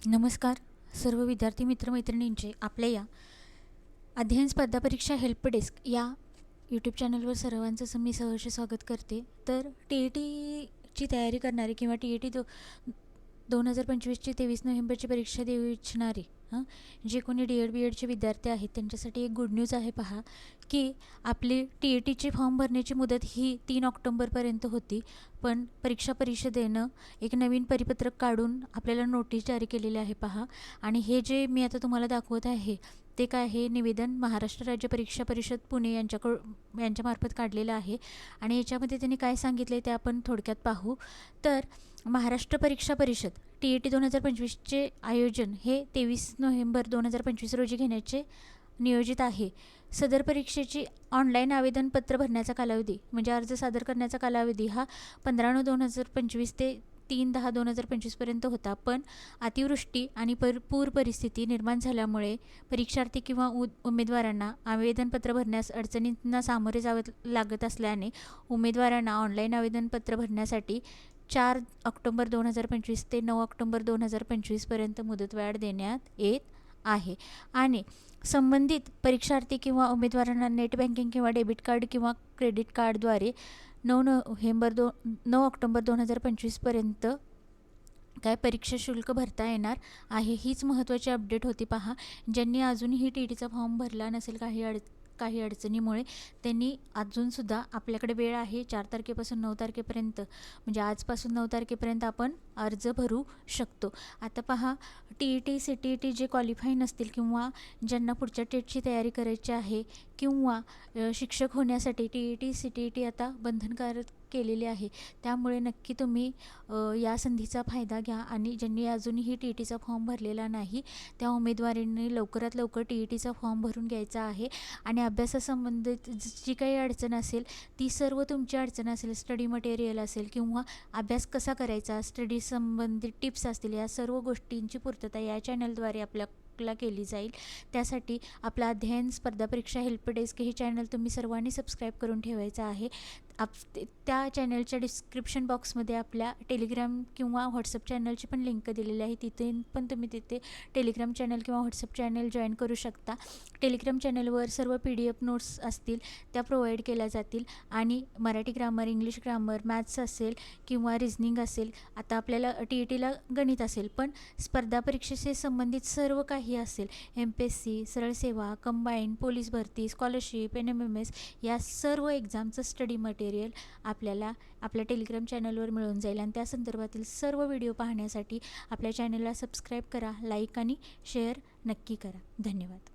नमस्कार सर्व विद्यार्थी मित्रमैत्रिणींचे आपल्या या अध्ययन स्पर्धा परीक्षा हेल्प डेस्क या यूट्यूब चॅनलवर सर्वांचं मी सहर्ष स्वागत करते। तर TETची तयारी करणारे किंवा TET 2025ची 23 नोव्हेंबरची परीक्षा देऊ इच्छिणारे जे कोणी DED BEDचे विद्यार्थी आहेत त्यांच्यासाठी एक गुड न्यूज आहे। पहा की आपली TETची फॉर्म भरण्याची मुदत ही 3 ऑक्टोबरपर्यंत होती, पण परीक्षा परिषदेनं एक नवीन परिपत्रक काढून आपल्याला नोटीस जारी केलेली आहे। पहा, आणि हे जे मी आता तुम्हाला दाखवत आहे ते काय आहे, निवेदन महाराष्ट्र राज्य परीक्षा परिषद पुणे यांच्यामार्फत काढलेलं आहे। आणि याच्यामध्ये त्यांनी काय सांगितले ते आपण थोडक्यात पाहू। तर महाराष्ट्र परीक्षा परिषद TET 2025चे आयोजन हे 23 नोव्हेंबर 2025 रोजी घेण्याचे नियोजित आहे। सदर परीक्षेची ऑनलाईन आवेदनपत्र भरण्याचा कालावधी म्हणजे अर्ज सादर करण्याचा कालावधी हा 15/9/2025 ते 3/10/2025 पर्यंत होता, पण अतिवृष्टी आणि पूर परिस्थिती निर्माण झाल्यामुळे परीक्षार्थी किंवा उमेदवारांना आवेदनपत्र भरण्यास अडचणींना सामोरे जावे लागत असल्याने उमेदवारांना ऑनलाईन आवेदनपत्र भरण्यासाठी 4 ऑक्टोबर 2025 ते 9 ऑक्टोबर 2025 पर्यंत मुदतवाढ देण्यात येत आहे। आणि संबंधित परीक्षार्थी किंवा उमेदवारांना नेट बँकिंग किंवा डेबिट कार्ड किंवा क्रेडिट कार्डद्वारे 9 ऑक्टोबर 2025 पर्यंत काय परीक्षा शुल्क भरता येणार आहे। हीच महत्त्वाची अपडेट होती। पहा, ज्यांनी अजूनही TETचा फॉर्म भरला नसेल काही अडचणीमुळे, त्यांनी अजूनसुद्धा आपल्याकडे वेळ आहे। 4 तारखेपासून 9 तारखेपर्यंत म्हणजे आजपासून 9 तारखेपर्यंत आपण अर्ज भरू शकतो। आता पहा, TET CTET जे क्वालिफाय नसतील किंवा ज्यांना पुढच्या टेटची तयारी करायची आहे किंवा शिक्षक होण्यासाठी TET CTET आता बंधनकारक केलेले आहे, त्यामुळे नक्की तुम्ही या संधीचा फायदा घ्या। आणि ज्यांनी अजूनही TETचा फॉर्म भरलेला नाही त्या उमेदवारांनी लवकरात लवकर TETचा फॉर्म भरून घ्यायचा आहे। आणि अभ्यासासंबंधित जी काही अडचण असेल ती सर्व तुमची अडचण असेल, स्टडी मटेरियल असेल किंवा अभ्यास कसा करायचा, स्टडी संबंधित टिप्स असतील, या सर्व गोष्टींची पूर्तता या चॅनलद्वारे आपल्याला केली जाईल। त्यासाठी आपला अध्ययन स्पर्धा परीक्षा हेल्प डेस्क हे चॅनल तुम्ही सर्वांनी सबस्क्राईब करून ठेवायचं आहे। त्या चॅनलच्या डिस्क्रिप्शन बॉक्समध्ये आपल्या टेलिग्राम किंवा व्हॉट्सअप चॅनलची पण लिंक दिलेली आहे, तिथे पण तुम्ही टेलिग्राम चॅनल किंवा व्हॉट्सअप चॅनल जॉईन करू शकता। टेलिग्राम चॅनलवर सर्व PDF नोट्स असतील त्या प्रोव्हाइड केल्या जातील, आणि Marathi grammar, English grammar, maths असेल किंवा रिझनिंग असेल, आता आपल्याला TETला गणित असेल, पण स्पर्धा परीक्षेशी संबंधित सर्व काही असेल, MPSC, सरळ सेवा, कंबाईन, पोलीस भरती, स्कॉलरशिप, NMMS या सर्व एक्झामचं स्टडी मटेरियल आपल्याला आपल्या टेलिग्राम चॅनलवर मिळून जाईल। आणि त्या संदर्भातील सर्व व्हिडिओ पाहण्यासाठी आपल्या चॅनलला सबस्क्राईब करा, लाईक आणि शेअर नक्की करा। धन्यवाद।